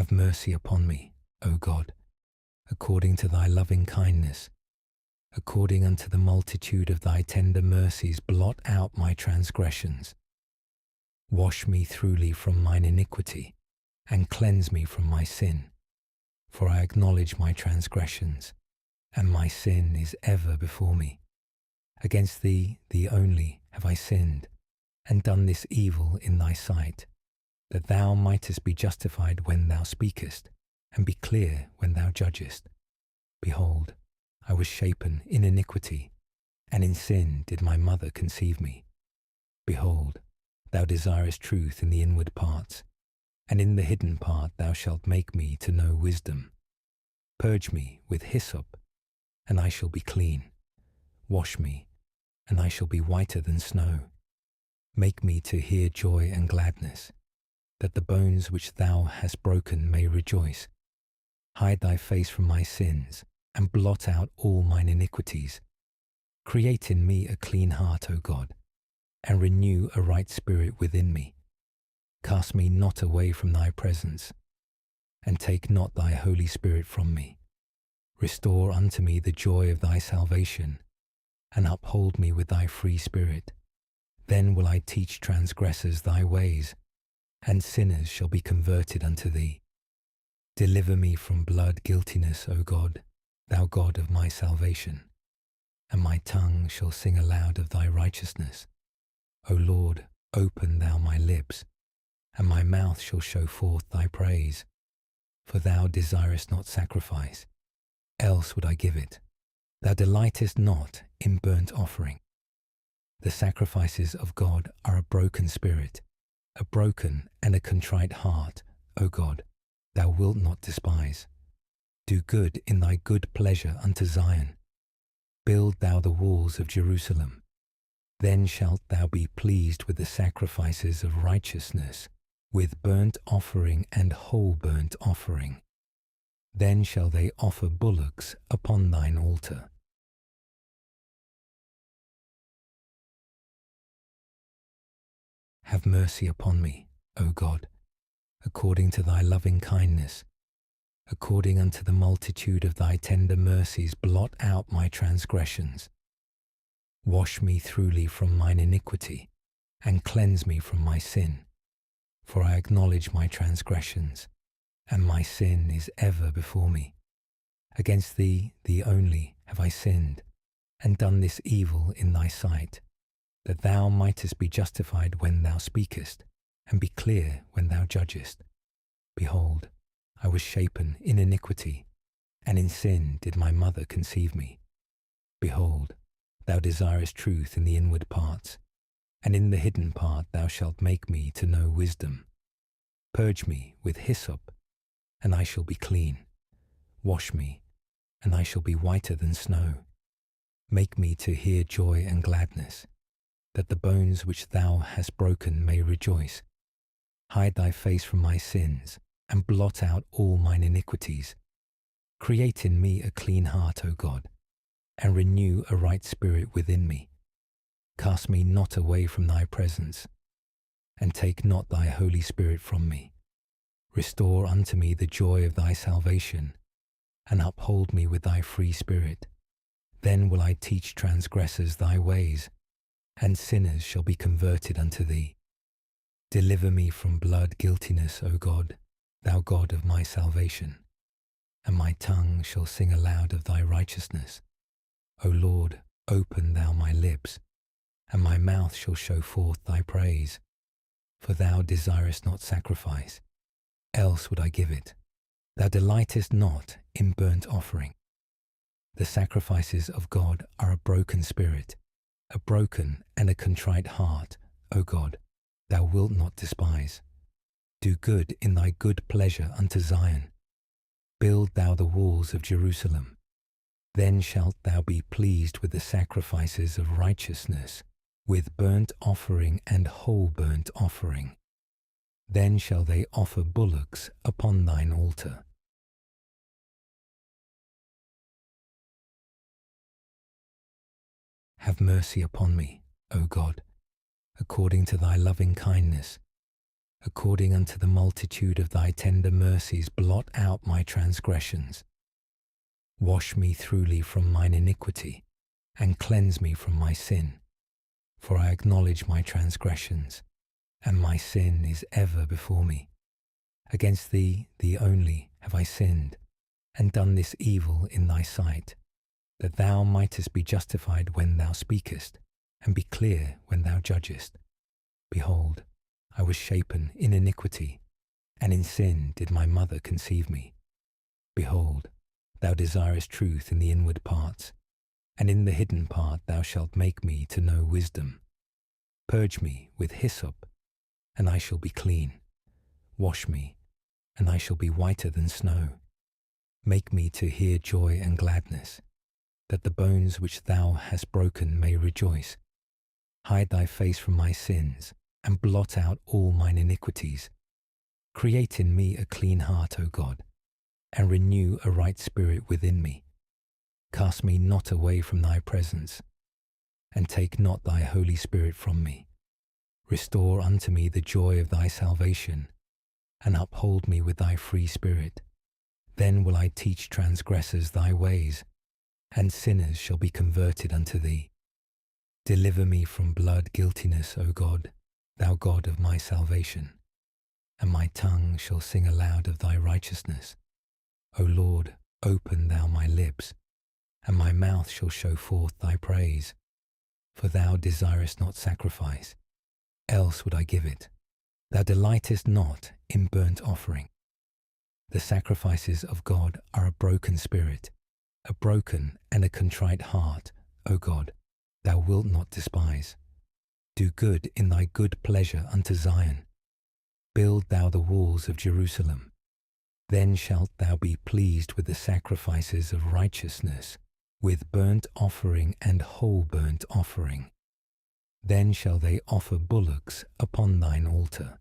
Have mercy upon me, O God, according to thy loving kindness. According unto the multitude of thy tender mercies, blot out my transgressions. Wash me thoroughly from mine iniquity, and cleanse me from my sin. For I acknowledge my transgressions, and my sin is ever before me. Against thee, thee only, have I sinned, and done this evil in thy sight, that thou mightest be justified when thou speakest, and be clear when thou judgest. Behold, I was shapen in iniquity, and in sin did my mother conceive me. Behold, thou desirest truth in the inward parts, and in the hidden part thou shalt make me to know wisdom. Purge me with hyssop, and I shall be clean. Wash me, and I shall be whiter than snow. Make me to hear joy and gladness, that the bones which thou hast broken may rejoice. Hide thy face from my sins, and blot out all mine iniquities. Create in me a clean heart, O God, and renew a right spirit within me. Cast me not away from thy presence, and take not thy Holy Spirit from me. Restore unto me the joy of thy salvation, and uphold me with thy free spirit. Then will I teach transgressors thy ways, and sinners shall be converted unto thee. Deliver me from blood guiltiness, O God, thou God of my salvation, and my tongue shall sing aloud of thy righteousness. O Lord, open thou my lips, and my mouth shall show forth thy praise. For thou desirest not sacrifice, else would I give it. Thou delightest not in burnt offering. The sacrifices of God are a broken spirit, a broken and a contrite heart, O God, thou wilt not despise. Do good in thy good pleasure unto Zion. Build thou the walls of Jerusalem. Then shalt thou be pleased with the sacrifices of righteousness, with burnt offering and whole burnt offering. Then shall they offer bullocks upon thine altar. Have mercy upon me, O God, according to thy loving kindness. According unto the multitude of thy tender mercies, blot out my transgressions. Wash me thoroughly from mine iniquity, and cleanse me from my sin. For I acknowledge my transgressions, and my sin is ever before me. Against thee, thee only, have I sinned, and done this evil in thy sight, that thou mightest be justified when thou speakest, and be clear when thou judgest. Behold, I was shapen in iniquity, and in sin did my mother conceive me. Behold, thou desirest truth in the inward parts, and in the hidden part thou shalt make me to know wisdom. Purge me with hyssop, and I shall be clean. Wash me, and I shall be whiter than snow. Make me to hear joy and gladness, that the bones which thou hast broken may rejoice. Hide thy face from my sins, and blot out all mine iniquities. Create in me a clean heart, O God, and renew a right spirit within me. Cast me not away from thy presence, and take not thy Holy Spirit from me. Restore unto me the joy of thy salvation, and uphold me with thy free spirit. Then will I teach transgressors thy ways, and sinners shall be converted unto thee. Deliver me from blood guiltiness, O God, thou God of my salvation, and my tongue shall sing aloud of thy righteousness. O Lord, open thou my lips, and my mouth shall show forth thy praise. For thou desirest not sacrifice, else would I give it. Thou delightest not in burnt offering. The sacrifices of God are a broken spirit, a broken and a contrite heart, O God, thou wilt not despise. Do good in thy good pleasure unto Zion. Build thou the walls of Jerusalem. Then shalt thou be pleased with the sacrifices of righteousness, with burnt offering and whole burnt offering. Then shall they offer bullocks upon thine altar. Have mercy upon me, O God, according to thy loving kindness. according unto the multitude of thy tender mercies, blot out my transgressions. Wash me thoroughly from mine iniquity, and cleanse me from my sin. For I acknowledge my transgressions, and my sin is ever before me. Against thee, thee only, have I sinned, and done this evil in thy sight, that thou mightest be justified when thou speakest, and be clear when thou judgest. Behold, I was shapen in iniquity, and in sin did my mother conceive me. Behold, thou desirest truth in the inward parts, and in the hidden part thou shalt make me to know wisdom. Purge me with hyssop, and I shall be clean. Wash me, and I shall be whiter than snow. Make me to hear joy and gladness, that the bones which thou hast broken may rejoice. Hide thy face from my sins, and blot out all mine iniquities. Create in me a clean heart, O God, and renew a right spirit within me. Cast me not away from thy presence, and take not thy Holy Spirit from me. Restore unto me the joy of thy salvation, and uphold me with thy free spirit. Then will I teach transgressors thy ways, and sinners shall be converted unto thee. Deliver me from blood guiltiness, O God, thou God of my salvation, and my tongue shall sing aloud of thy righteousness. O Lord, open thou my lips, and my mouth shall show forth thy praise. For thou desirest not sacrifice, else would I give it. Thou delightest not in burnt offering. The sacrifices of God are a broken spirit, a broken and a contrite heart, O God, thou wilt not despise. Do good in thy good pleasure unto Zion. Build thou the walls of Jerusalem. Then shalt thou be pleased with the sacrifices of righteousness, with burnt offering and whole burnt offering. Then shall they offer bullocks upon thine altar.